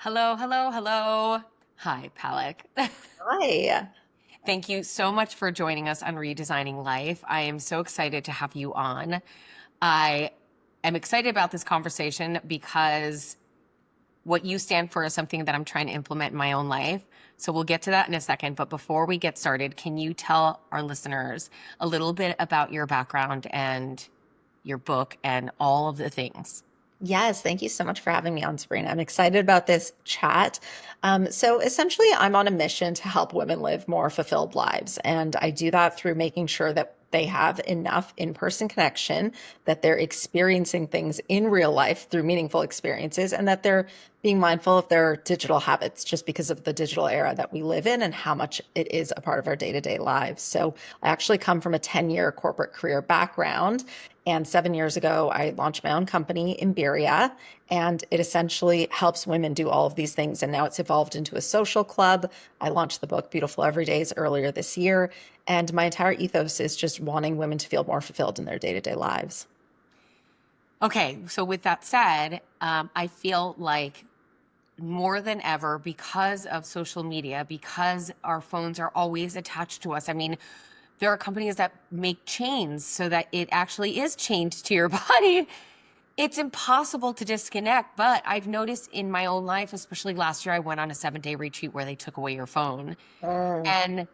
Hello, hello, hello. Hi, Palak. Hi. Thank you so much for joining us on Redesigning Life. I am so excited to have you on. I am excited about this conversation because what you stand for is something that I'm trying to implement in my own life. So we'll get to that in a second. But before we get started, can you tell our listeners a little bit about your background and your book and all of the things? Yes, thank you so much for having me on, Sabrina. I'm excited about this chat. So, essentially, I'm on a mission to help women live more fulfilled lives. And I do that through making sure that they have enough in person connection, that they're experiencing things in real life through meaningful experiences, and that they're being mindful of their digital habits just because of the digital era that we live in and how much it is a part of our day to day lives. So, I actually come from a 10-year corporate career background. And 7 years ago, I launched my own company, Imberia, and it essentially helps women do all of these things. And now it's evolved into a social club. I launched the book Beautiful Everydays earlier this year. And my entire ethos is just wanting women to feel more fulfilled in their day to day lives. Okay, so with that said, I feel like more than ever because of social media, because our phones are always attached to us. I mean, there are companies that make chains so that it actually is chained to your body. It's impossible to disconnect. But I've noticed in my own life, especially last year, I went on a 7-day retreat where they took away your phone. Mm. And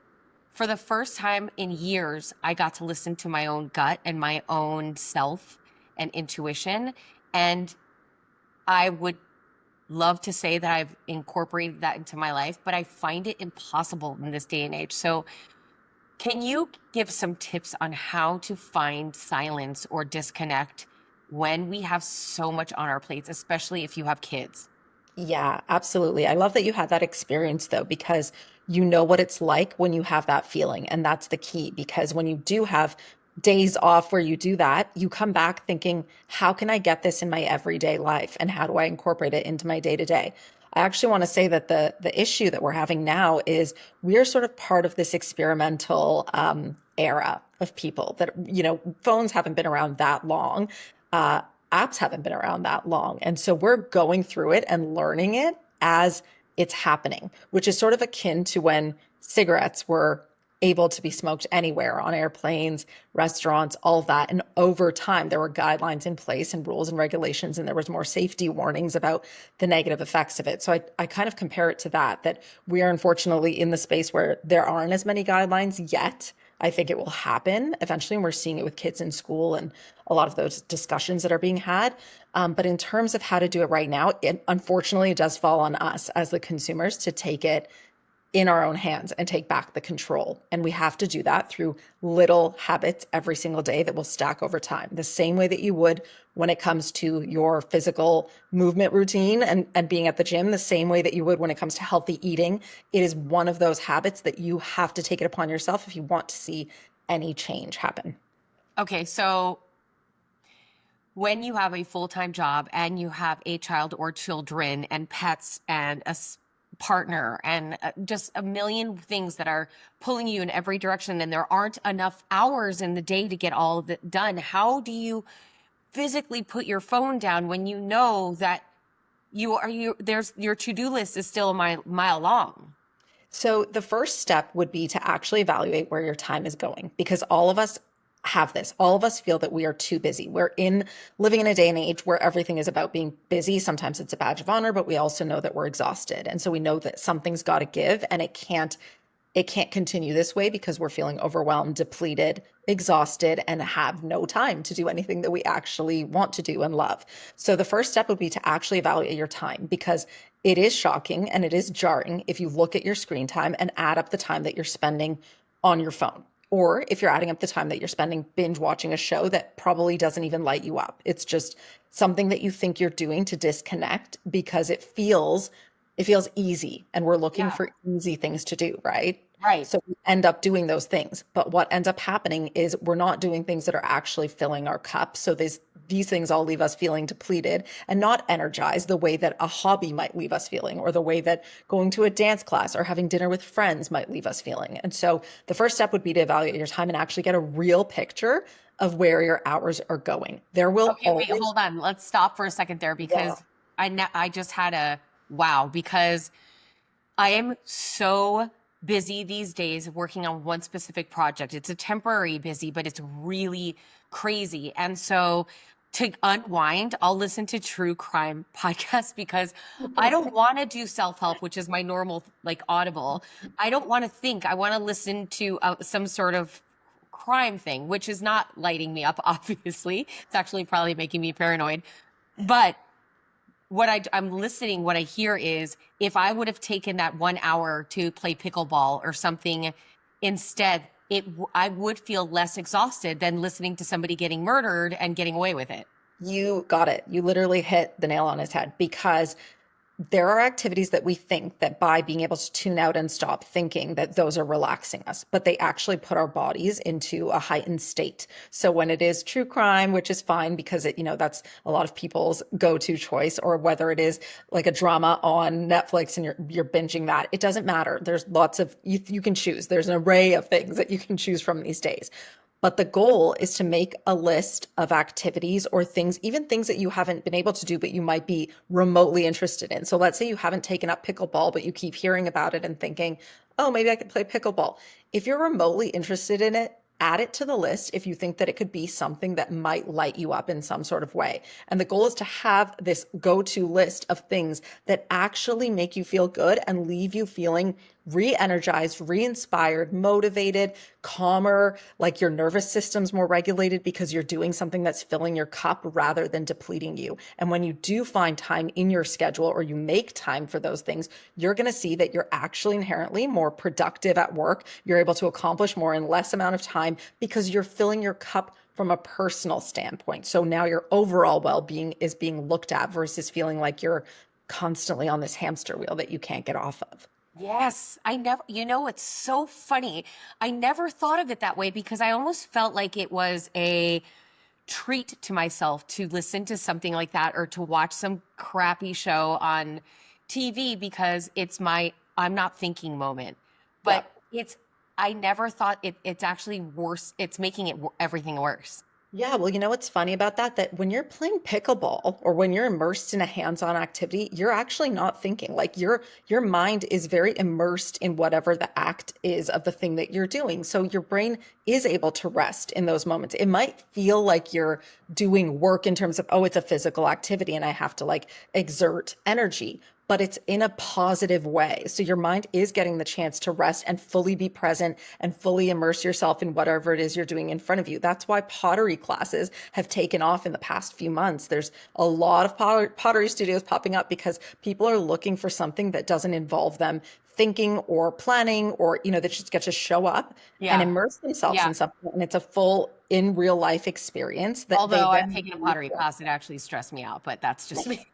for the first time in years, I got to listen to my own gut and my own self and intuition. And I would love to say that I've incorporated that into my life, but I find it impossible in this day and age. So, can you give some tips on how to find silence or disconnect when we have so much on our plates, especially if you have kids? Yeah, absolutely. I love that you had that experience though, because you know what it's like when you have that feeling. And that's the key, because when you do have days off where you do that, you come back thinking, how can I get this in my everyday life? And how do I incorporate it into my day to day? I actually want to say that the issue that we're having now is we're sort of part of this experimental era of people that, phones haven't been around that long. Uh, Apps haven't been around that long. And so we're going through it and learning it as it's happening, which is sort of akin to when cigarettes were able to be smoked anywhere on airplanes, restaurants, all of that. And over time, there were guidelines in place and rules and regulations, and there was more safety warnings about the negative effects of it. So I kind of compare it to that we are unfortunately in the space where there aren't as many guidelines yet. I think it will happen eventually, and we're seeing it with kids in school and a lot of those discussions that are being had. But in terms of how to do it right now, it unfortunately it does fall on us as the consumers to take it in our own hands and take back the control. And we have to do that through little habits every single day that will stack over time. The same way that you would when it comes to your physical movement routine and being at the gym, the same way that you would when it comes to healthy eating. It is one of those habits that you have to take it upon yourself if you want to see any change happen. Okay, so when you have a full-time job and you have a child or children and pets and partner and just a million things that are pulling you in every direction and there aren't enough hours in the day to get all of it done, how do you physically put your phone down when you know that there's your to-do list is still a mile long? So the first step would be to actually evaluate where your time is going because all of us have this. All of us feel that we are too busy. We're in living in a day and age where everything is about being busy. Sometimes it's a badge of honor, but we also know that we're exhausted. And so we know that something's got to give and it can't continue this way because we're feeling overwhelmed, depleted, exhausted, and have no time to do anything that we actually want to do and love. So the first step would be to actually evaluate your time because it is shocking and it is jarring if you look at your screen time and add up the time that you're spending on your phone. Or if you're adding up the time that you're spending binge watching a show that probably doesn't even light you up. It's just something that you think you're doing to disconnect because it feels easy and we're looking Yeah, for easy things to do, right? right. So we end up doing those things. But what ends up happening is we're not doing things that are actually filling our cup. So these things all leave us feeling depleted and not energized the way that a hobby might leave us feeling, or the way that going to a dance class or having dinner with friends might leave us feeling. And so the first step would be to evaluate your time and actually get a real picture of where your hours are going. There will Okay, wait, always, hold on. Let's stop for a second there yeah. because I just had wow, because I am so busy these days working on one specific project. It's a temporary busy, but it's really crazy. And so to unwind, I'll listen to true crime podcasts because I don't want to do self-help, which is my normal like audible. I don't want to think. I want to listen to some sort of crime thing, which is not lighting me up, obviously. It's actually probably making me paranoid. But I'm listening, what I hear is if I would have taken that 1 hour to play pickleball or something instead, I would feel less exhausted than listening to somebody getting murdered and getting away with it. You got it. You literally hit the nail on his head because there are activities that we think that by being able to tune out and stop thinking that those are relaxing us, but they actually put our bodies into a heightened state. So when it is true crime, which is fine because that's a lot of people's go-to choice, or whether it is like a drama on Netflix and you're binging that, it doesn't matter. There's lots of you can choose. There's an array of things that you can choose from these days. But the goal is to make a list of activities or things, even things that you haven't been able to do, but you might be remotely interested in. So let's say you haven't taken up pickleball, but you keep hearing about it and thinking, oh, maybe I could play pickleball. If you're remotely interested in it, add it to the list if you think that it could be something that might light you up in some sort of way. And the goal is to have this go-to list of things that actually make you feel good and leave you feeling re-energized, re-inspired, motivated, calmer, like your nervous system's more regulated because you're doing something that's filling your cup rather than depleting you. And when you do find time in your schedule or you make time for those things, you're going to see that you're actually inherently more productive at work. You're able to accomplish more in less amount of time because you're filling your cup from a personal standpoint. So now your overall well-being is being looked at versus feeling like you're constantly on this hamster wheel that you can't get off of. Yes, it's so funny. I never thought of it that way because I almost felt like it was a treat to myself to listen to something like that or to watch some crappy show on TV because I'm not thinking moment. Yeah. But I never thought it's actually worse. It's making everything worse. Yeah, well, you know what's funny about that? That when you're playing pickleball or when you're immersed in a hands-on activity, you're actually not thinking. Like your mind is very immersed in whatever the act is of the thing that you're doing. So your brain is able to rest in those moments. It might feel like you're doing work in terms of, oh, it's a physical activity and I have to like exert energy, but it's in a positive way. So your mind is getting the chance to rest and fully be present and fully immerse yourself in whatever it is you're doing in front of you. That's why pottery classes have taken off in the past few months. There's a lot of pottery studios popping up because people are looking for something that doesn't involve them thinking or planning, or they just get to show up and Yeah. immerse themselves Yeah. in something, and it's a full in real life experience that they Although I've then taken a use pottery for. class, it actually stressed me out, but that's just me.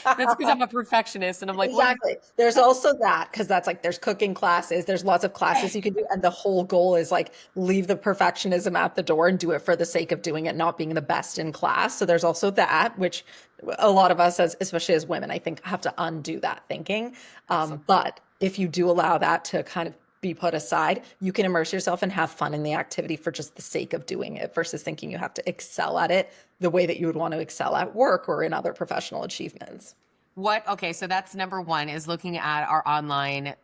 That's because I'm a perfectionist and I'm like, what? Exactly. There's also that because that's like there's cooking classes, there's lots of classes you can do, and the whole goal is like leave the perfectionism at the door and do it for the sake of doing it, not being the best in class. So there's also that, which a lot of us, as especially as women, I think have to undo that thinking. Absolutely. But if you do allow that to kind of be put aside, you can immerse yourself and have fun in the activity for just the sake of doing it versus thinking you have to excel at it the way that you would want to excel at work or in other professional achievements. Okay, so that's number one is looking at our online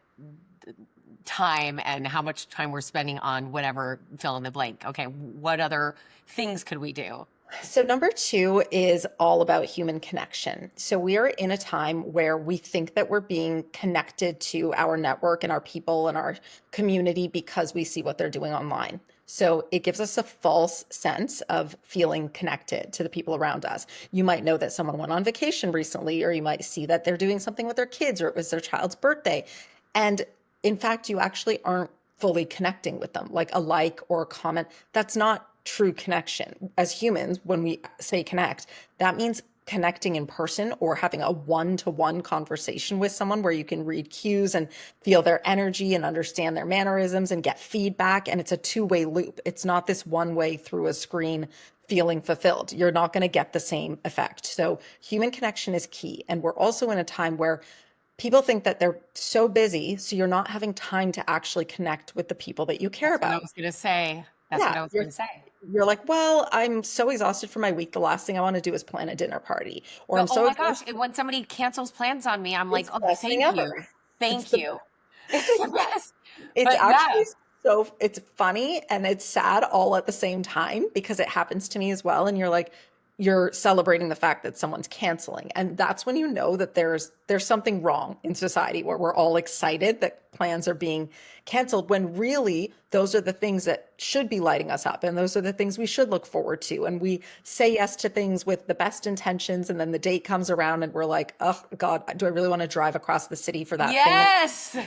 time and how much time we're spending on whatever fill in the blank. Okay, what other things could we do? So, number two is all about human connection. So, we are in a time where we think that we're being connected to our network and our people and our community because we see what they're doing online. So, it gives us a false sense of feeling connected to the people around us. You might know that someone went on vacation recently, or you might see that they're doing something with their kids, or it was their child's birthday. And in fact, you actually aren't fully connecting with them, like a like or a comment. That's not true connection. As humans, when we say connect, that means connecting in person or having a one-to-one conversation with someone where you can read cues and feel their energy and understand their mannerisms and get feedback. And it's a two-way loop. It's not this one way through a screen feeling fulfilled. You're not going to get the same effect. So human connection is key. And we're also in a time where people think that they're so busy, so you're not having time to actually connect with the people that you care That's what I about. was going to say. That's what Yeah, I was you're going to say. you're like, well, I'm so exhausted from my week. The last thing I want to do is plan a dinner party. Or I'm Oh so my gosh, exhausted. and when somebody cancels plans on me, I'm like, It's "Oh, the best thing thank ever. you. It's Thank the you." It's the Yeah. best. It's But yeah. actually it's funny and it's sad all at the same time because it happens to me as well. And you're like, you're celebrating the fact that someone's canceling. And that's when you know that there's something wrong in society where we're all excited that plans are being canceled when really those are the things that should be lighting us up. And those are the things we should look forward to. And we say yes to things with the best intentions. And then the date comes around and we're like, oh God, do I really want to drive across the city for that thing Yes.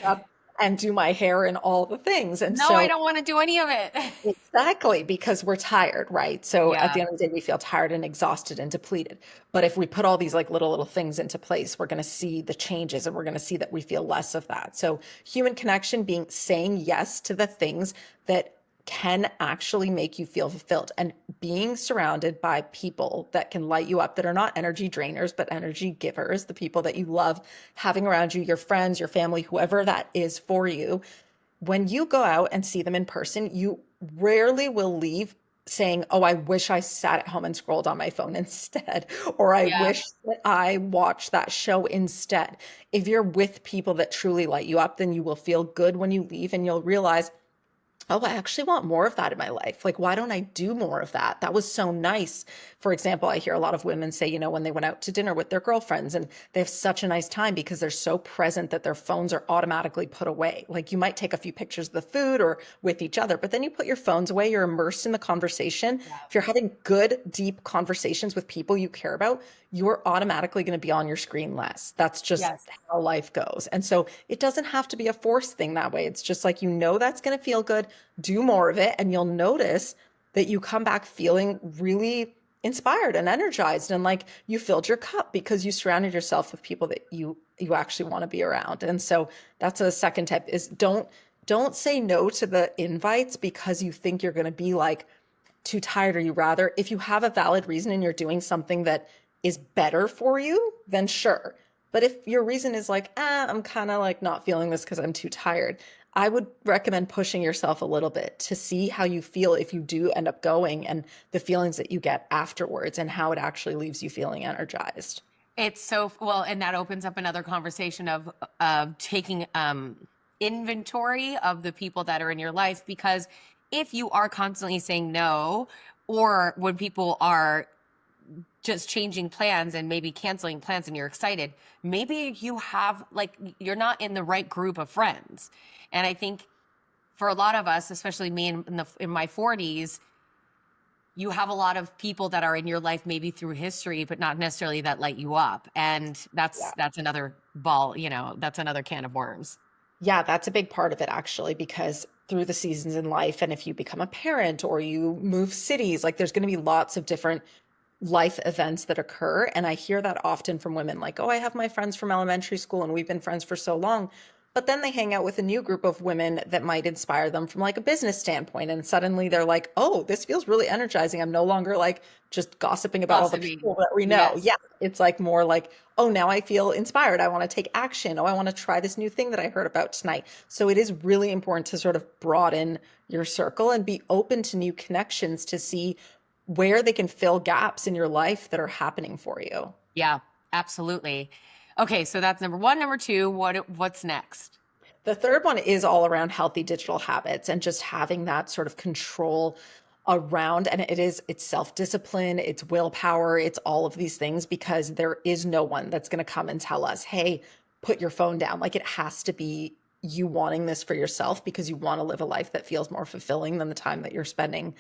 and do my hair and all the things. And No, I so don't want to do any of it. exactly because we're tired, right? So at the Yeah. end of the day, we feel tired and exhausted and depleted. But if we put all these like little things into place, we're going to see the changes and we're going to see that we feel less of that. So human connection being saying yes to the things that can actually make you feel fulfilled and being surrounded by people that can light you up that are not energy drainers but energy givers, the people that you love having around you, your friends, your family, whoever that is for you. When you go out and see them in person, you rarely will leave saying, oh, I wish I sat at home and scrolled on my phone instead, or I Yeah. wish that I watched that show instead. If you're with people that truly light you up, then you will feel good when you leave and you'll realize, oh, I actually want more of that in my life. Like, why don't I do more of that? That was so nice. For example, I hear a lot of women say, when they went out to dinner with their girlfriends and they have such a nice time because they're so present that their phones are automatically put away. Like, you might take a few pictures of the food or with each other, but then you put your phones away, you're immersed in the conversation. Yeah. If you're having good, deep conversations with people you care about, you're automatically going to be on your screen less. That's just Yes. how life goes. And so it doesn't have to be a forced thing that way. It's just like, that's going to feel good, do more of it, and you'll notice that you come back feeling really inspired and energized and like you filled your cup because you surrounded yourself with people that you actually want to be around. And so that's a second tip is don't say no to the invites because you think you're going to be like too tired or you rather if you have a valid reason and you're doing something that is better for you, then sure. But if your reason is like, I'm kind of like not feeling this because I'm too tired, I would recommend pushing yourself a little bit to see how you feel if you do end up going and the feelings that you get afterwards and how it actually leaves you feeling energized. It's so well, and that opens up another conversation of taking inventory of the people that are in your life, because if you are constantly saying no, or when people are just changing plans and maybe canceling plans and you're excited, maybe you have like you're not in the right group of friends. And I think for a lot of us, especially me in my 40s, you have a lot of people that are in your life maybe through history but not necessarily that light you up, and Yeah. that's another ball, that's another can of worms. Yeah, that's a big part of it actually, because through the seasons in life, and if you become a parent or you move cities, like there's going to be lots of different life events that occur. And I hear that often from women like, oh, I have my friends from elementary school and we've been friends for so long. But then they hang out with a new group of women that might inspire them from like a business standpoint. And suddenly they're like, oh, this feels really energizing. I'm no longer like just gossiping about all the Gossiping. people that we know. Yes. Yeah. It's like more like, oh, now I feel inspired. I want to take action. Oh, I want to try this new thing that I heard about tonight. So it is really important to sort of broaden your circle and be open to new connections to see where they can fill gaps in your life that are happening for you. Yeah, absolutely. Okay, so that's number one. Number two, what's next? The third one is all around healthy digital habits and just having that sort of control around, and it's self-discipline, it's willpower, it's all of these things because there is no one that's going to come and tell us, hey, put your phone down. Like it has to be you wanting this for yourself because you want to live a life that feels more fulfilling than the time that you're spending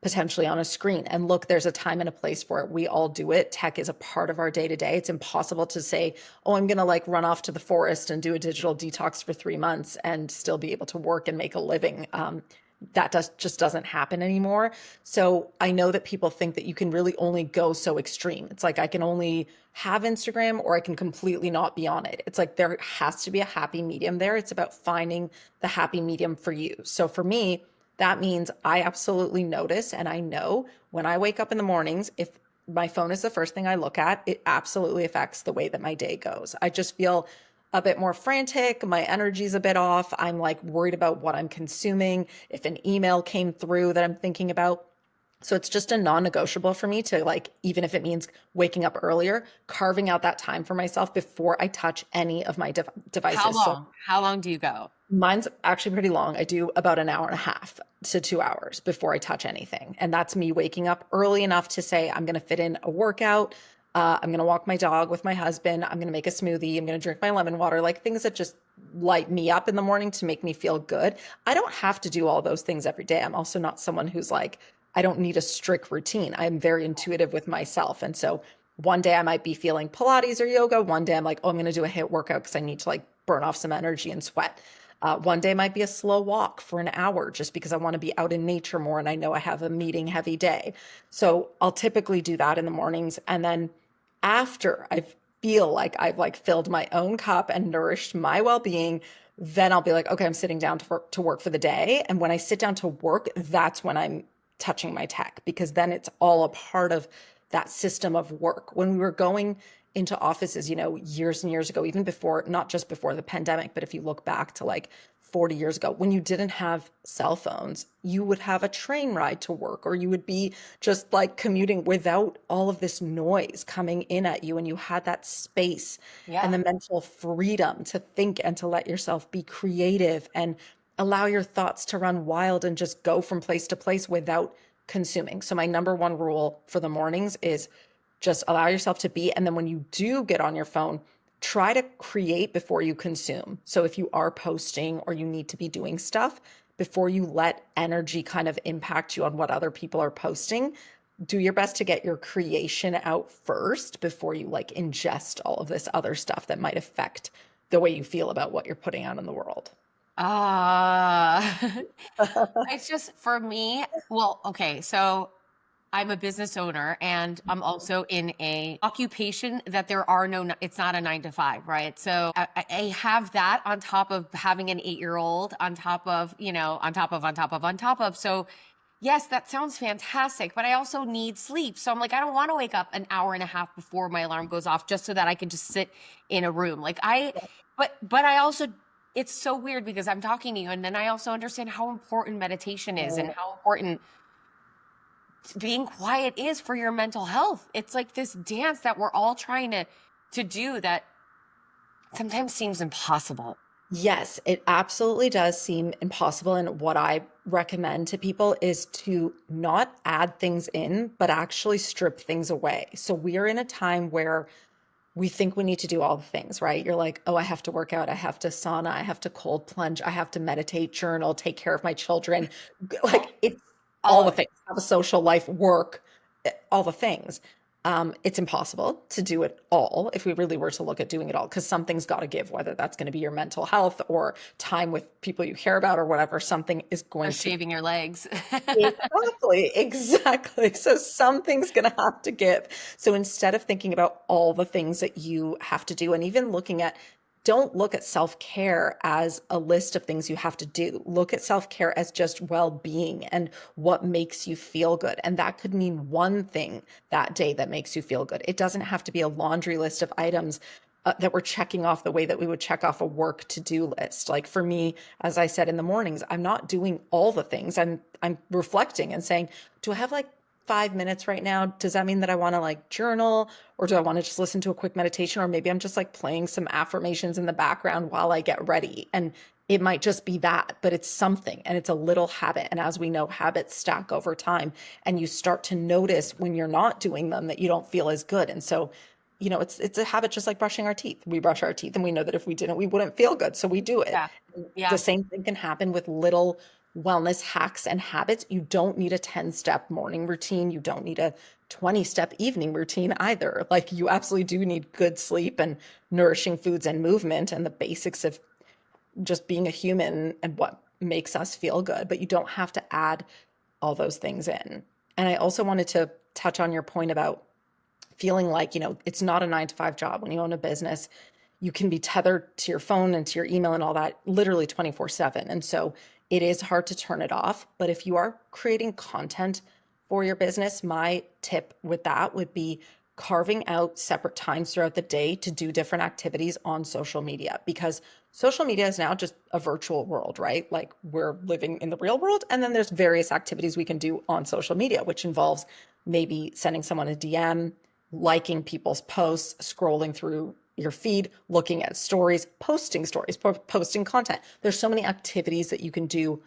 potentially on a screen. And look, there's a time and a place for it. We all do it. Tech is a part of our day to day. It's impossible to say, oh, I'm going to like run off to the forest and do a digital detox for 3 months and still be able to work and make a living. Just doesn't happen anymore. So I know that people think that you can really only go so extreme. It's like I can only have Instagram or I can completely not be on it. It's like there has to be a happy medium there. It's about finding the happy medium for you. So for me, that means I absolutely notice and I know when I wake up in the mornings, if my phone is the first thing I look at, it absolutely affects the way that my day goes. I just feel a bit more frantic. My energy's a bit off. I'm like worried about what I'm consuming. If an email came through that I'm thinking about, So it's just a non-negotiable for me to like, even if it means waking up earlier, carving out that time for myself before I touch any of my How devices. So long? How long do you go? mine's actually pretty long. I do about an hour and a half to 2 hours before I touch anything. And that's me waking up early enough to say, I'm going to fit in a workout. I'm going to walk my dog with my husband. I'm going to make a smoothie. I'm going to drink my lemon water, like things that just light me up in the morning to make me feel good. I don't have to do all those things every day. I'm also not someone who's like, I don't need a strict routine. I'm very intuitive with myself. And so one day I might be feeling Pilates or yoga. One day I'm like, oh, I'm going to do a HIIT workout because I need to like burn off some energy and sweat. One day might be a slow walk for an hour just because I want to be out in nature more and I know I have a meeting heavy day. So I'll typically do that in the mornings. And then after I feel like I've like filled my own cup and nourished my well-being, then I'll be like, okay, I'm sitting down to work for the day. And when I sit down to work, that's when I'm touching my tech because then it's all a part of that system of work. When we were going into offices, years and years ago, even before, not just before the pandemic, but if you look back to like 40 years ago, when you didn't have cell phones, you would have a train ride to work, or you would be just like commuting without all of this noise coming in at you. And you had that space and Yeah. the mental freedom to think and to let yourself be creative and allow your thoughts to run wild and just go from place to place without consuming. So, my number one rule for the mornings is just allow yourself to be. And then when you do get on your phone, try to create before you consume. So if you are posting or you need to be doing stuff, before you let energy kind of impact you on what other people are posting, do your best to get your creation out first before you like ingest all of this other stuff that might affect the way you feel about what you're putting out in the world. Ah, it's just for me. Well, okay, so I'm a business owner and I'm also in a occupation that there are no, it's not a 9 to 5, right? So I have that on top of having an 8-year-old on top of, on top of. So yes, that sounds fantastic, but I also need sleep. So I'm like, I don't want to wake up an hour and a half before my alarm goes off just so that I can just sit in a room. But I also, it's so weird because I'm talking to you and then I also understand how important meditation is and how important being quiet is for your mental health. It's like this dance that we're all trying to do that sometimes seems impossible. Yes, it absolutely does seem impossible. And what I recommend to people is to not add things in, but actually strip things away. So we are in a time where we think we need to do all the things, right? You're like, oh, I have to work out, I have to sauna, I have to cold plunge, I have to meditate, journal, take care of my children. All, Like it's all all of the it. things, have a social life, work, all the things. It's impossible to do it all if we really were to look at doing it all, because something's got to give, whether that's going to be your mental health or time with people you care about or whatever, something is Or going to. shaving your legs. Exactly, exactly. So something's going to have to give. So instead of thinking about all the things that you have to do, and even looking at, don't look at self care as a list of things you have to do. Look at self care as just well being and what makes you feel good. And that could mean one thing that day that makes you feel good. It doesn't have to be a laundry list of items. That we're checking off the way that we would check off a work to-do list. Like for me, as I said in the mornings, I'm not doing all the things. I'm reflecting and saying, do I have like 5 minutes right now? Does that mean that I want to like journal, or do I want to just listen to a quick meditation? Or maybe I'm just like playing some affirmations in the background while I get ready. And it might just be that, but it's something and it's a little habit. And as we know, habits stack over time and you start to notice when you're not doing them that you don't feel as good. And so it's a habit just like brushing our teeth. We brush our teeth and we know that if we didn't, we wouldn't feel good. So we do it. Yeah. The Yeah. same thing can happen with little wellness hacks and habits. You don't need a 10-step morning routine. You don't need a 20-step evening routine either. Like you absolutely do need good sleep and nourishing foods and movement and the basics of just being a human and what makes us feel good. But you don't have to add all those things in. And I also wanted to touch on your point about feeling like, it's not a 9 to 5 job. When you own a business, you can be tethered to your phone and to your email and all that literally 24/7. And so it is hard to turn it off. But if you are creating content for your business, my tip with that would be carving out separate times throughout the day to do different activities on social media, because social media is now just a virtual world, right? Like we're living in the real world, and then there's various activities we can do on social media, which involves maybe sending someone a DM, liking people's posts, scrolling through your feed, looking at stories, posting content. There's so many activities that you can do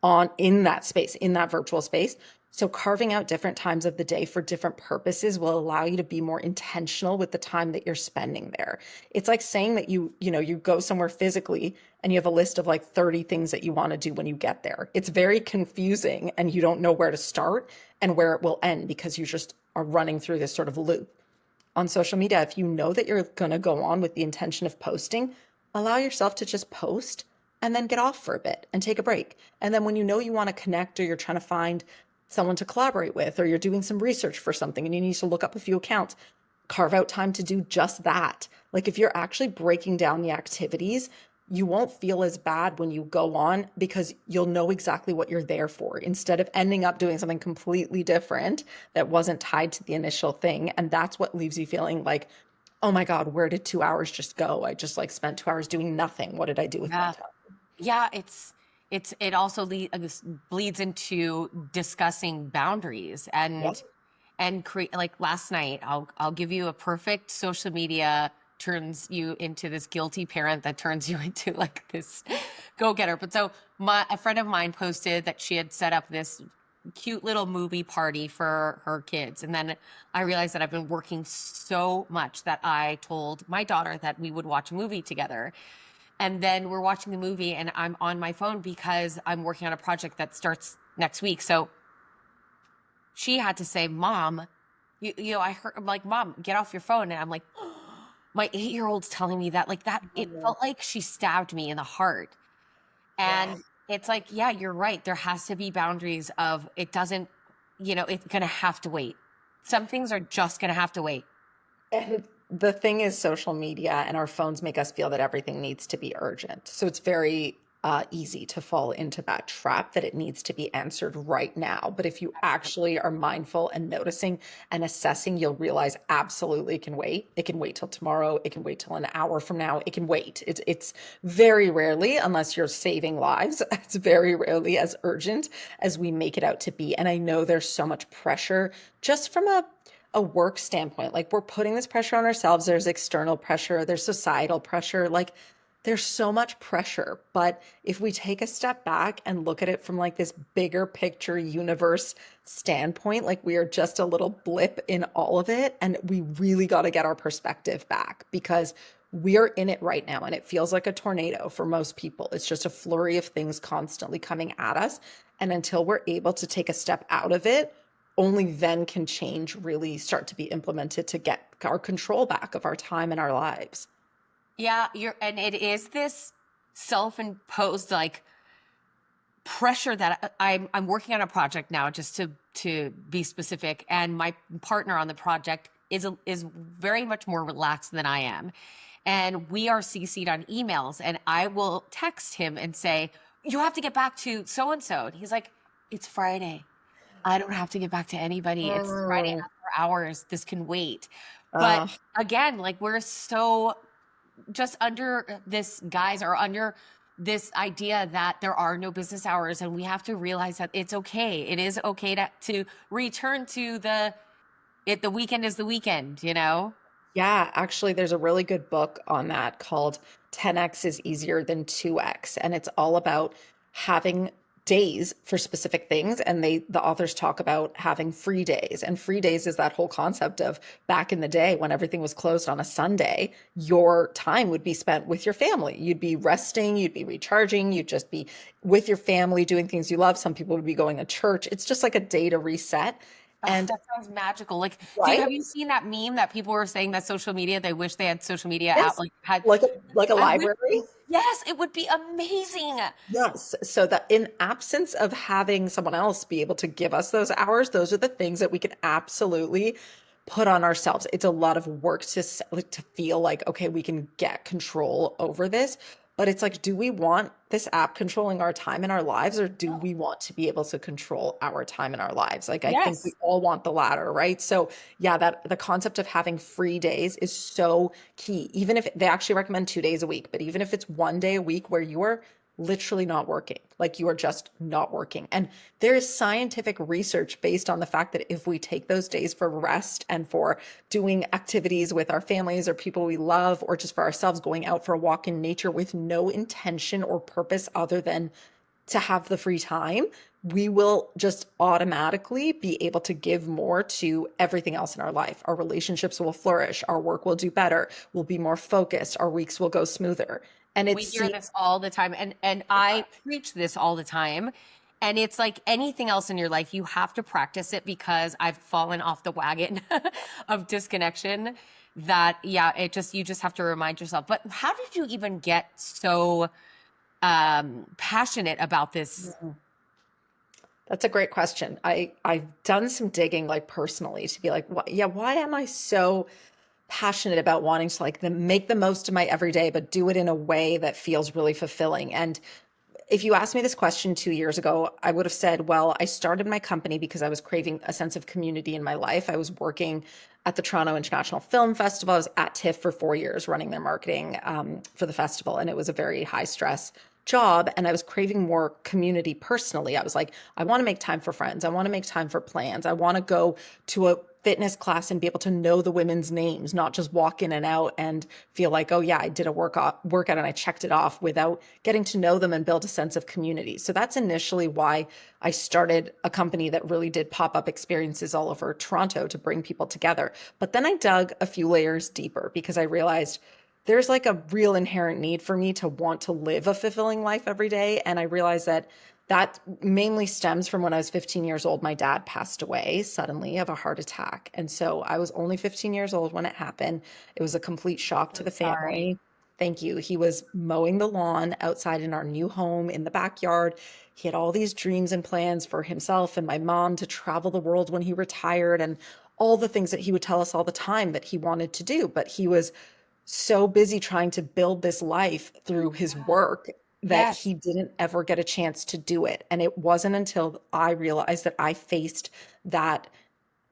on in that space, in that virtual space. So carving out different times of the day for different purposes will allow you to be more intentional with the time that you're spending there. It's like saying that you go somewhere physically and you have a list of like 30 things that you want to do when you get there. It's very confusing and you don't know where to start and where it will end because you just are running through this sort of loop. On social media, if you know that you're going to go on with the intention of posting, allow yourself to just post and then get off for a bit and take a break. And then when you know you want to connect or you're trying to find someone to collaborate with, or you're doing some research for something and you need to look up a few accounts, carve out time to do just that. Like if you're actually breaking down the activities, you won't feel as bad when you go on because you'll know exactly what you're there for instead of ending up doing something completely different that wasn't tied to the initial thing. And that's what leaves you feeling like, oh my God, where did 2 hours just go? I just like spent 2 hours doing nothing. What did I do with my Yeah. time? Yeah, it also bleeds into discussing boundaries Yep. and create, like last night, I'll give you a perfect social media turns you into this guilty parent that turns you into like this go-getter. But so a friend of mine posted that she had set up this cute little movie party for her kids. And then I realized that I've been working so much that I told my daughter that we would watch a movie together. And then we're watching the movie and I'm on my phone because I'm working on a project that starts next week. So she had to say, Mom, I heard, I'm like, Mom, get off your phone. And I'm like, my 8-year-old's telling me that, like that, it Oh, felt like she stabbed me in the heart. yeah. And it's like, yeah, you're right. There has to be boundaries of it doesn't, it's going to have to wait. Some things are just going to have to wait. And the thing is, social media and our phones make us feel that everything needs to be urgent. So it's very easy to fall into that trap that it needs to be answered right now. But if you actually are mindful and noticing and assessing, you'll realize absolutely it can wait. It can wait till tomorrow. It can wait till an hour from now. It can wait. It's very rarely, unless you're saving lives, it's very rarely as urgent as we make it out to be. And I know there's so much pressure just from a work standpoint. Like we're putting this pressure on ourselves. There's external pressure, there's societal pressure. Like there's so much pressure. But if we take a step back and look at it from like this bigger picture universe standpoint, like we are just a little blip in all of it. And we really got to get our perspective back because we're in it right now. And it feels like a tornado for most people. It's just a flurry of things constantly coming at us. And until we're able to take a step out of it, only then can change really start to be implemented to get our control back of our time and our lives. Yeah, and it is this self-imposed like pressure that I'm working on a project now, just to be specific, and my partner on the project is very much more relaxed than I am, and we are CC'd on emails, and I will text him and say, "You have to get back to so and so," and he's like, "It's Friday. I don't have to get back to anybody. It's Friday Mm. after hours. This can wait." But Uh, again, like we're so just under this guise or under this idea that there are no business hours, and we have to realize that it's okay. It is okay to return to the weekend is the weekend, you know? yeah, actually, there's a really good book on that called 10x is easier than 2x. And it's all about having days for specific things. And the authors talk about having free days. And free days is that whole concept of back in the day when everything was closed on a Sunday, your time would be spent with your family. You'd be resting, you'd be recharging, you'd just be with your family doing things you love. Some people would be going to church. It's just like a day to reset. Oh, And that sounds magical. Like, right? have you seen that meme that people were saying that social media, they wish they had social media out, Yes. like had, Like a I wish, library. yes, it would be amazing. Yes. So that in absence of having someone else be able to give us those hours, those are the things that we can absolutely put on ourselves. It's a lot of work like, to feel like, okay, we can get control over this. But it's like, do we want this app controlling our time in our lives, or do we want to be able to control our time in our lives? Like, I think we Yes. all want the latter, right? So, yeah, that the concept of having free days is so key. Even if they actually recommend 2 days a week, but even if it's one day a week where you are literally not working, like you are just not working. And there is scientific research based on the fact that if we take those days for rest and for doing activities with our families or people we love, or just for ourselves, going out for a walk in nature with no intention or purpose other than to have the free time, we will just automatically be able to give more to everything else in our life. Our relationships will flourish, our work will do better, we'll be more focused, our weeks will go smoother. And it We hear seems, this all the time, and I preach this all the time. And it's like anything else in your life, you have to practice it, because I've fallen off the wagon of disconnection, that yeah, it just, you just have to remind yourself. But how did you even get so passionate about this? that's a great question. I've done some digging, like personally, to be like, yeah, why am I so passionate about wanting to like make the most of my everyday, but do it in a way that feels really fulfilling? And if you asked me this question 2 years ago, I would have said, well, I started my company because I was craving a sense of community in my life. I was working at the Toronto International Film Festival. I was at TIFF for 4 years running their marketing for the festival. And it was a very high stress job. And I was craving more community personally. I was like, I want to make time for friends. I want to make time for plans. I want to go to a fitness class and be able to know the women's names, not just walk in and out and feel like, oh yeah, I did a workout and I checked it off, without getting to know them and build a sense of community. So that's initially why I started a company that really did pop-up experiences all over Toronto to bring people together. But then I dug a few layers deeper because I realized there's like a real inherent need for me to want to live a fulfilling life every day. And I realized that that mainly stems from when I was 15 years old. My dad passed away suddenly of a heart attack. And so I was only 15 years old when it happened. It was a complete shock to So the sorry. family. Thank you. He was mowing the lawn outside in our new home in the backyard. He had all these dreams and plans for himself and my mom to travel the world when he retired, and all the things that he would tell us all the time that he wanted to do. But he was so busy trying to build this life through his work that Yes. he didn't ever get a chance to do it. And it wasn't until I realized that I faced that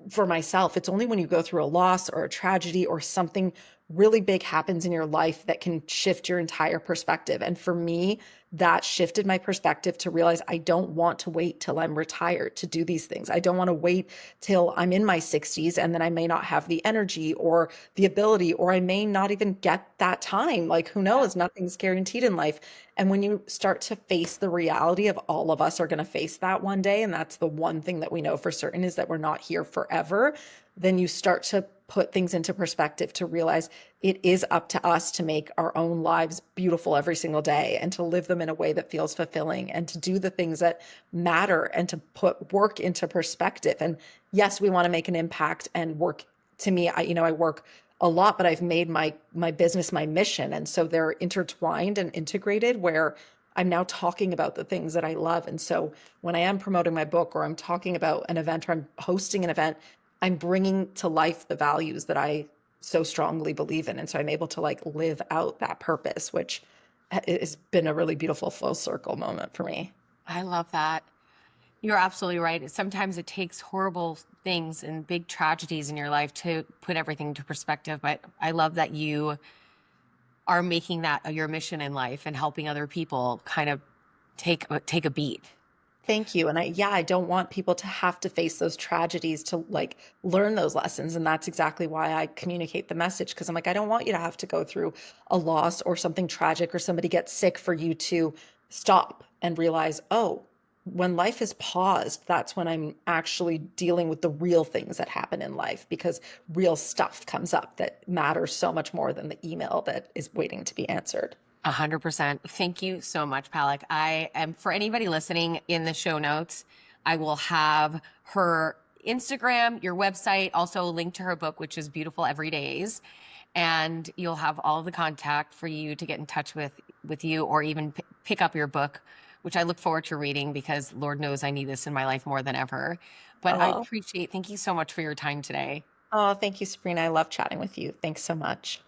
for myself. It's only when you go through a loss or a tragedy or something really big happens in your life that can shift your entire perspective. And for me, that shifted my perspective to realize I don't want to wait till I'm retired to do these things. I don't want to wait till I'm in my 60s and then I may not have the energy or the ability, or I may not even get that time. Like, who knows? Nothing's guaranteed in life. And when you start to face the reality of all of us are going to face that one day, and that's the one thing that we know for certain is that we're not here forever, then you start to put things into perspective to realize it is up to us to make our own lives beautiful every single day and to live them in a way that feels fulfilling and to do the things that matter and to put work into perspective. And yes, we want to make an impact and work. To me, I work a lot, but I've made my business my mission. And so they're intertwined and integrated, where I'm now talking about the things that I love. And so when I am promoting my book or I'm talking about an event or I'm hosting an event, I'm bringing to life the values that I so strongly believe in. And so I'm able to like live out that purpose, which has been a really beautiful full circle moment for me. I love that. You're absolutely right. Sometimes it takes horrible things and big tragedies in your life to put everything into perspective. But I love that you are making that your mission in life and helping other people kind of take a beat. Thank you. And I don't want people to have to face those tragedies to like learn those lessons. And that's exactly why I communicate the message. Cause I'm like, I don't want you to have to go through a loss or something tragic or somebody gets sick for you to stop and realize, oh, when life is paused, that's when I'm actually dealing with the real things that happen in life, because real stuff comes up that matters so much more than the email that is waiting to be answered. 100%. Thank you so much, Palak. I am, for anybody listening, in the show notes, I will have her Instagram, your website, also a link to her book, which is Beautiful Every Days. And you'll have all the contact for you to get in touch with you, or even pick up your book, which I look forward to reading, because Lord knows I need this in my life more than ever. But I Oh, appreciate, thank you so much for your time today. oh, thank you, Sabrina. I love chatting with you. Thanks so much.